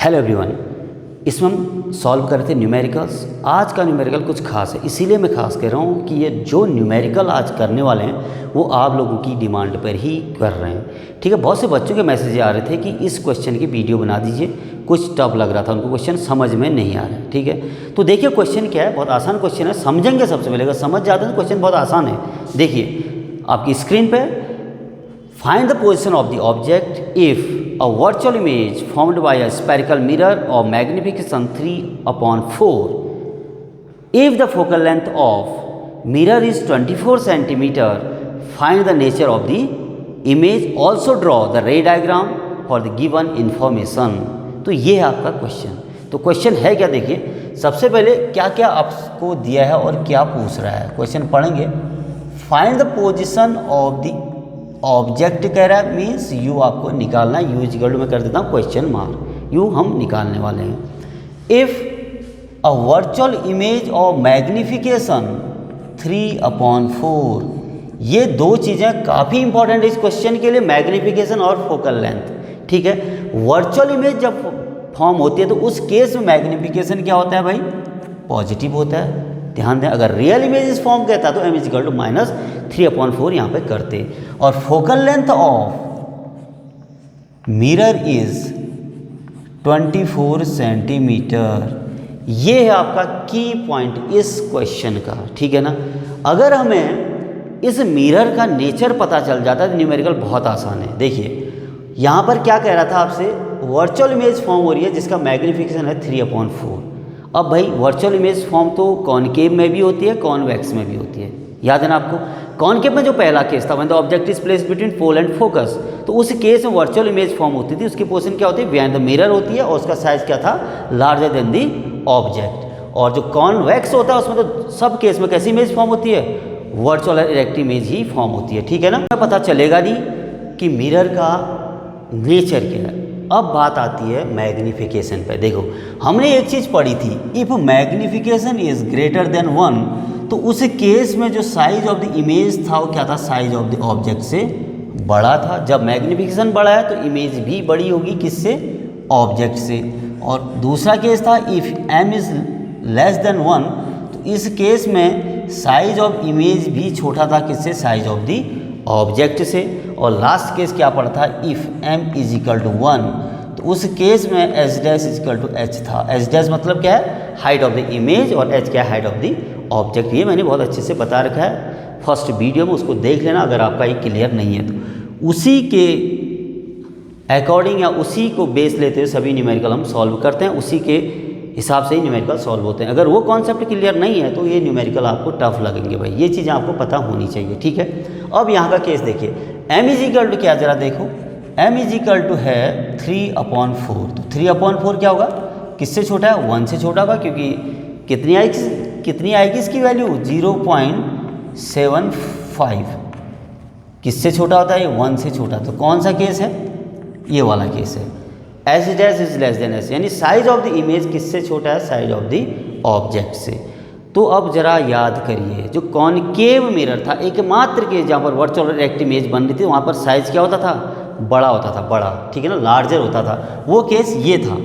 Hello everyone, इसमें हम solve कर रहे थे न्यूमेरिकल्स। आज का न्यूमेरिकल कुछ खास है, इसीलिए मैं खास कह रहा हूँ कि ये जो न्यूमेरिकल आज करने वाले हैं वो आप लोगों की डिमांड पर ही कर रहे हैं। ठीक है, बहुत से बच्चों के मैसेज आ रहे थे कि इस क्वेश्चन की वीडियो बना दीजिए, कुछ टफ लग रहा था उनको, क्वेश्चन समझ में नहीं आ रहा है। ठीक है, तो देखिए क्वेश्चन क्या है, बहुत आसान क्वेश्चन है, समझेंगे सबसे पहले। अगर समझ जाते हैं तो क्वेश्चन बहुत आसान है। देखिए आपकी स्क्रीन पर, find the position of the object if a virtual image formed by a spherical mirror of magnification 3/4 if the focal length of mirror is 24 centimeter, find the nature of the image, also draw the ray diagram for the given information। तो ये है आपका question. तो question है क्या, देखिए सबसे पहले क्या क्या आपको दिया है और क्या पूछ रहा है। क्वेश्चन पढ़ेंगे, find the position of the object कह रहा है, मीन्स यू आपको निकालना है। यू इक्वल टू मैं कर देता हूँ क्वेश्चन मार्क, यू हम निकालने वाले हैं। If a virtual image of magnification 3/4, ये दो चीज़ें काफ़ी इंपॉर्टेंट है इस क्वेश्चन के लिए, मैग्निफिकेशन और फोकल लेंथ। ठीक है, वर्चुअल इमेज जब फॉर्म होती है तो उस केस में मैग्निफिकेशन क्या होता है भाई, पॉजिटिव होता है। ध्यान दें, अगर रियल इमेज इस फॉर्म कहता है तो m इक्वल टू -3/4 यहाँ पे करते। और focal length of mirror is 24 centimetre. ये है आपका की पॉइंट इस क्वेश्चन का। ठीक है ना, अगर हमें इस मिरर का नेचर पता चल जाता है तो न्यूमेरिकल बहुत आसान है। देखिए यहाँ पर क्या कह रहा था आपसे, वर्चुअल इमेज फॉर्म हो रही है जिसका मैग्निफिकेशन है 3/4। अब भाई वर्चुअल इमेज फॉर्म तो कॉनकेव में भी होती है, कॉन्वेक्स में भी होती है। याद है ना आपको, कॉनकेव में जो पहला केस था, when the object is placed between pole and focus, तो उस केस में वर्चुअल इमेज फॉर्म होती थी। उसकी पोजीशन क्या होती है, बिहाइंड द मिरर होती है, और उसका साइज क्या था, लार्जर देन दी ऑब्जेक्ट। और जो कॉन्वेक्स होता है उसमें तो सब केस में कैसी इमेज फॉर्म होती है, वर्चुअल इरेक्ट इमेज ही फॉर्म होती है। ठीक है ना, पता चलेगा नहीं कि मिरर का नेचर क्या है। अब बात आती है मैग्निफिकेशन पे। देखो हमने एक चीज़ पढ़ी थी, if magnification is greater than 1, तो उस केस में जो साइज ऑफ द इमेज था वो क्या था, साइज ऑफ द ऑब्जेक्ट से बड़ा था। जब मैग्निफिकेशन बड़ा है तो इमेज भी बड़ी होगी, किससे, ऑब्जेक्ट से। और दूसरा केस था if m is less than 1, तो इस केस में साइज ऑफ इमेज भी छोटा था, किससे, साइज ऑफ द ऑब्जेक्ट से। और लास्ट केस क्या पड़ा था, if m is equal to 1, तो उस केस में h dash is equal to h था। h डैश मतलब क्या है, हाइट ऑफ द इमेज, और h क्या है, हाइट ऑफ द ऑब्जेक्ट। ये मैंने बहुत अच्छे से बता रखा है फर्स्ट वीडियो में, उसको देख लेना अगर आपका ये क्लियर नहीं है तो। उसी के अकॉर्डिंग या उसी को बेस लेते हुए सभी न्यूमेरिकल हम सॉल्व करते हैं, उसी के हिसाब से ही न्यूमेरिकल सॉल्व होते हैं। अगर वो कॉन्सेप्ट क्लियर नहीं है तो ये न्यूमेरिकल आपको टफ लगेंगे भाई, ये चीज़ें आपको पता होनी चाहिए। ठीक है, अब यहाँ का केस देखिए, m इज इक्वल टू क्या, जरा देखो, m इज इक्वल टू है 3/4। तो 3/4 क्या होगा, किससे छोटा है, 1 से छोटा होगा, क्योंकि कितनी आएगी इसकी वैल्यू, 0.75। किससे छोटा होता है, 1 से छोटा। तो कौन सा केस है, ये वाला केस है, h dash is less than s, यानी साइज ऑफ द इमेज किससे छोटा है, साइज ऑफ द ऑब्जेक्ट से। तो अब जरा याद करिए, जो कॉनकेव मिरर था, एकमात्र केस जहाँ पर वर्चुअल इरेक्ट इमेज बन रही थी, वहाँ पर साइज क्या होता था, बड़ा होता था, बड़ा। ठीक है ना, लार्जर होता था, वो केस ये था।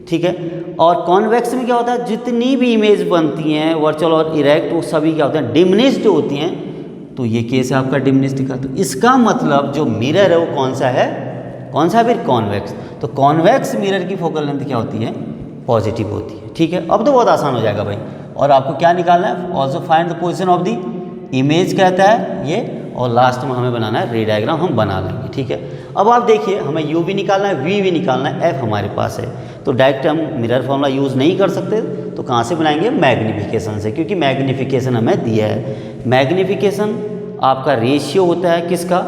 ठीक है, और कॉन्वेक्स में क्या होता है, जितनी भी इमेज बनती हैं वर्चुअल और इरेक्ट, वो सभी क्या होते हैं, डिमिनिश्ड होती हैं। तो ये केस है आपका डिमिनिश्ड का। तो इसका मतलब जो मिरर है वो कौन सा है, कौन सा, फिर कॉन्वेक्स। तो कॉन्वेक्स मिरर की फोकल लेंथ क्या होती है, पॉजिटिव होती है। ठीक है, अब तो बहुत आसान हो जाएगा भाई। और आपको क्या निकालना है, also find the position of the image कहता है ये, और लास्ट में हमें बनाना है रे डायग्राम, हम बना लेंगे। ठीक है, अब आप देखिए हमें u भी निकालना है, v भी निकालना है, f हमारे पास है। तो डायरेक्ट हम मिरर फॉर्मूला यूज़ नहीं कर सकते, तो कहाँ से बनाएंगे, मैग्निफिकेशन से, क्योंकि मैग्निफिकेशन हमें दिया है। मैग्निफिकेशन आपका रेशियो होता है किसका,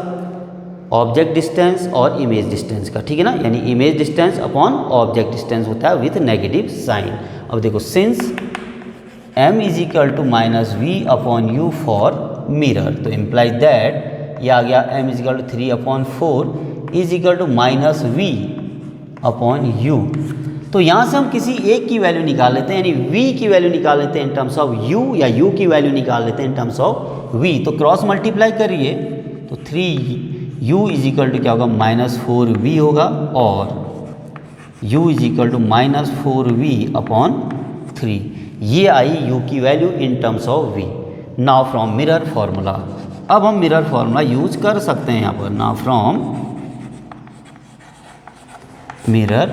ऑब्जेक्ट डिस्टेंस और इमेज डिस्टेंस का। ठीक है ना, यानी image distance upon object distance होता है विथ नेगेटिव साइन। अब देखो, since m is equal to -v/u for mirror, तो इम्प्लाइज दैट ये आ गया m is equal to 3/4 is equal to -v/u। तो यहाँ से हम किसी एक की वैल्यू निकाल लेते हैं, यानी v की वैल्यू निकाल लेते हैं इन टर्म्स ऑफ u, या u की वैल्यू निकाल लेते हैं इन टर्म्स ऑफ v। तो क्रॉस मल्टीप्लाई करिए तो 3u इज इक्वल टू क्या होगा, -4v होगा, और u is equal to -4v/3। ये आई u की value in terms of v। Now from mirror formula, अब हम मिरर फॉर्मूला यूज कर सकते हैं यहाँ पर। Now from mirror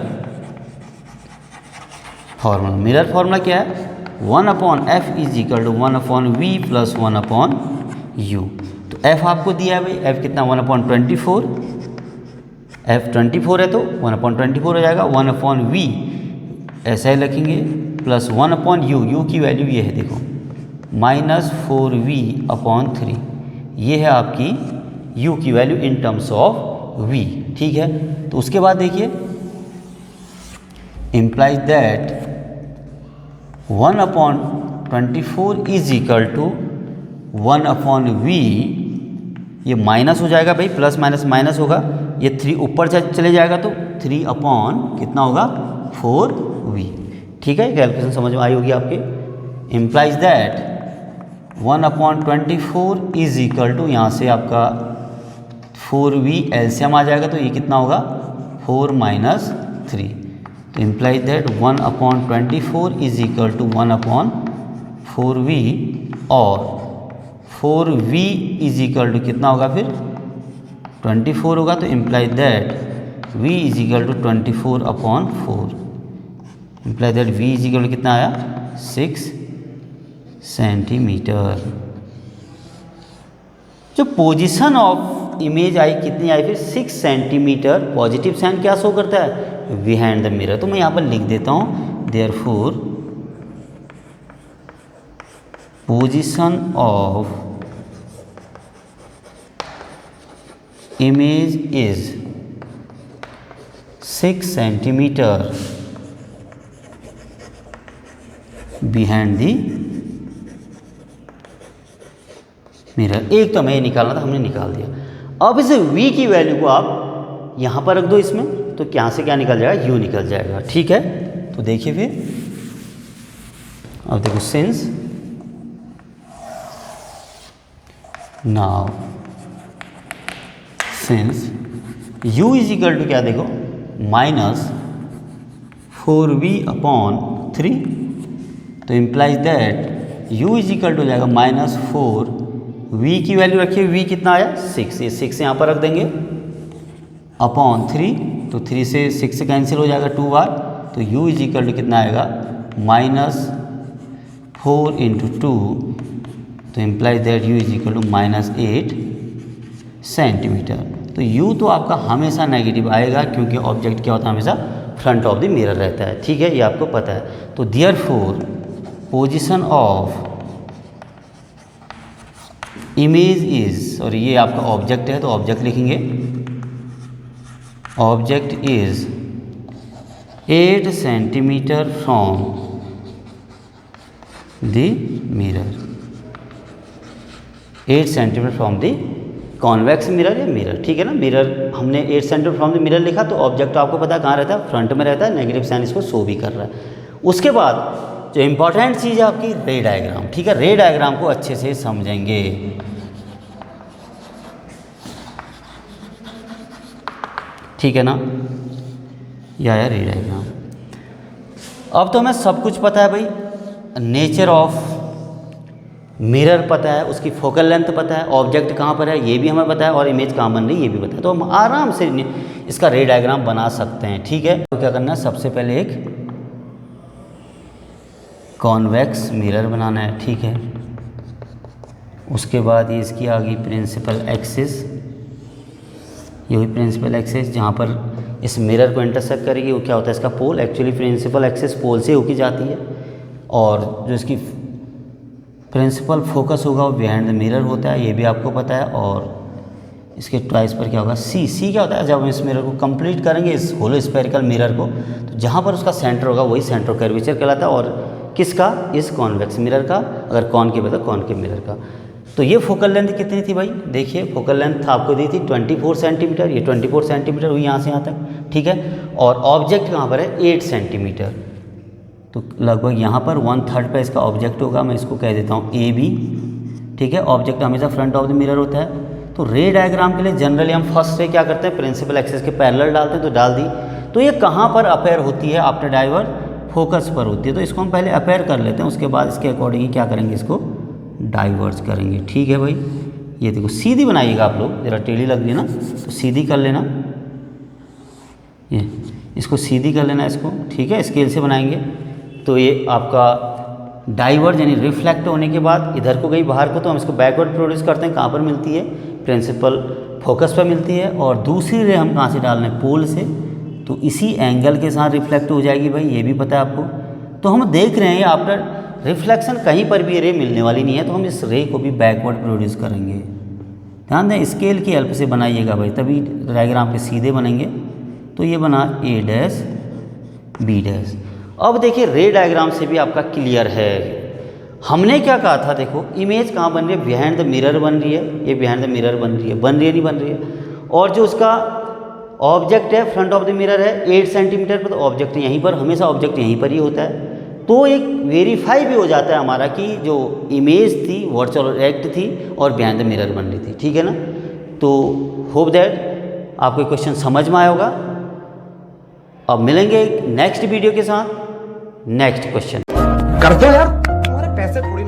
formula, mirror formula क्या है, 1/f is equal to 1/v plus 1/u। तो f आपको दिया है भाई, f कितना 1/24, f 24 है तो 1/24 हो जाएगा, 1/v ऐसा ही लिखेंगे प्लस 1/u, u की वैल्यू ये है देखो -4v/3। ये है आपकी u की value in terms of v, ठीक है। तो उसके बाद देखिए implies that 1/24 is equal to 1/v, ये माइनस हो जाएगा भाई, प्लस माइनस माइनस होगा, ये 3 ऊपर चले जाएगा तो 3 अपॉन कितना होगा 4v, ठीक है। कैलकुलेशन समझ में आई होगी आपके। Implies that 1/24 is equal to, यहाँ से आपका 4v एलसीएम आ जाएगा तो ये कितना होगा 4 - 3। तो implies that 1/24 is equal to 1/4v, और 4v इज इक्वल टू कितना होगा फिर 24 होगा। तो implies that v is equal to 24/4। Implies that v is equal to कितना आया 6 सेंटीमीटर। जो पोजीशन ऑफ इमेज आई कितनी आई फिर 6 सेंटीमीटर। पॉजिटिव साइन क्या शो करता है बिहाइंड द मिरर, तो मैं यहाँ पर लिख देता हूँ therefore position of image is 6 centimetre behind the mirror. एक तो हमें ये निकालना था, हमने निकाल दिया। अब इस v की वैल्यू को आप यहाँ पर रख दो इसमें, तो यहाँ से क्या निकल जाएगा u निकल जाएगा, ठीक है। तो देखिए फिर अब देखो since now since u is equal to क्या देखो -4v/3, तो implies that u is equal to हो जाएगा -4, v की वैल्यू रखिए, v कितना आया 6, ये 6 यहाँ पर रख देंगे अपॉन 3, तो 3 से 6 से कैंसिल हो जाएगा 2 बार, तो u इज इक्वल टू कितना आएगा -4 × 2, तो implies that u is equal to -8 centimetre. तो u तो आपका हमेशा नेगेटिव आएगा, क्योंकि ऑब्जेक्ट क्या होता है हमेशा फ्रंट ऑफ द मिरर रहता है, ठीक है, ये आपको पता है। तो therefore position of image is, और ये आपका ऑब्जेक्ट है तो ऑब्जेक्ट लिखेंगे, object is 8 centimetre from the mirror, 8 centimetre from the convex mirror या मिरर, ठीक है ना। मिरर हमने 8 सेंटीमीटर फ्रॉम द मिरर लिखा, तो ऑब्जेक्ट आपको पता है कहाँ रहता है, फ्रंट में रहता है, नेगेटिव साइन इसको शो भी कर रहा है। उसके बाद जो इम्पॉर्टेंट चीज़ है आपकी रे डायग्राम, ठीक है, रे डायग्राम को अच्छे से समझेंगे। ठीक है ना, यह है रे डायग्राम। अब तो हमें सब कुछ पता है भाई, नेचर ऑफ मिरर पता है, उसकी फोकल लेंथ पता है, ऑब्जेक्ट कहाँ पर है ये भी हमें पता है, और इमेज कहाँ बन रही है ये भी पता है, तो हम आराम से इसका रे डायग्राम बना सकते हैं, ठीक है। तो क्या करना है, सबसे पहले एक कॉन्वेक्स मिरर बनाना है, ठीक है। उसके बाद ये इसकी आ गई प्रिंसिपल एक्सिस, ये हुई प्रिंसिपल एक्सिस जहाँ पर इस मिरर को इंटरसेक्ट करेगी, वो क्या होता है इसका पोल। एक्चुअली प्रिंसिपल एक्सिस पोल से होके जाती है, और जो इसकी प्रिंसिपल फोकस होगा वो बिहाइंड द मिरर होता है, ये भी आपको पता है। और इसके ट्वाइस पर क्या होगा सी क्या होता है, जब हम इस मिरर को कंप्लीट करेंगे इस होलो स्फेरिकल मिरर को, तो जहाँ पर उसका सेंटर होगा वही सेंटर ऑफ कर्वेचर कहलाता है। और किसका, इस कॉन्वेक्स मिरर का, अगर कॉनकेव है तो कॉनकेव मिरर का। तो ये फोकल लेंथ कितनी थी भाई, देखिए फोकल लेंथ आपको दी थी 24 सेंटीमीटर, ये 24 सेंटीमीटर हुई यहाँ से यहाँ तक, ठीक है। और ऑब्जेक्ट कहाँ पर है 8 सेंटीमीटर, तो लगभग यहाँ पर 1/3 पे इसका ऑब्जेक्ट होगा, मैं इसको कह देता हूँ AB, ठीक है। ऑब्जेक्ट हमेशा फ्रंट ऑफ द मिरर होता है। तो रे डायग्राम के लिए जनरली हम फर्स्ट से क्या करते हैं, प्रिंसिपल एक्सिस के पैरेलल डालते हैं, तो डाल दी। तो ये कहाँ पर अपेयर होती है? आफ्टर डाइवर्ज फोकस पर होती है। तो इसको हम पहले अपेयर कर लेते हैं, उसके बाद इसके अकॉर्डिंग ही क्या करेंगे, इसको डाइवर्ज करेंगे। ठीक है भाई, ये देखो सीधी बनाइएगा आप लोग, जरा टेढ़ी लग रही है ना तो सीधी कर लेना, ये इसको सीधी कर लेना इसको, ठीक है, स्केल से बनाएंगे। तो ये आपका डाइवर्ज यानी रिफ्लेक्ट होने के बाद इधर को गई बाहर को, तो हम इसको बैकवर्ड प्रोड्यूस करते हैं। कहाँ पर मिलती है? प्रिंसिपल फोकस पर मिलती है। और दूसरी रे हम कहाँ से डाल रहे हैं? पोल से, तो इसी एंगल के साथ रिफ्लेक्ट हो जाएगी भाई, ये भी पता है आपको। तो हम देख रहे हैं आफ्टर रिफ्लेक्शन कहीं पर भी रे मिलने वाली नहीं है, तो हम इस रे को भी बैकवर्ड प्रोड्यूस करेंगे। ध्यान दें, स्केल की हेल्प से बनाइएगा भाई, तभी डायग्राम के सीधे बनेंगे। तो ये बना ए डैश बी डैश। अब देखिए रे डायग्राम से भी आपका क्लियर है। हमने क्या कहा था, देखो इमेज कहाँ बन रही है? बिहाइंड द मिरर बन रही है, ये बिहाइंड द मिरर बन रही है, नहीं बन रही है। और जो उसका ऑब्जेक्ट है फ्रंट ऑफ द मिरर है 8 सेंटीमीटर पर, तो ऑब्जेक्ट यहीं पर, हमेशा ऑब्जेक्ट यहीं पर ही होता है। तो एक वेरीफाई भी हो जाता है हमारा कि जो इमेज थी वर्चुअल एक्ट थी और बिहाइंड द मिरर बन रही थी। ठीक है ना? तो होप दैट आपको क्वेश्चन समझ में आया होगा। अब मिलेंगे नेक्स्ट वीडियो के साथ, नेक्स्ट क्वेश्चन कर दो यार, तुम्हारे पैसे थोड़ी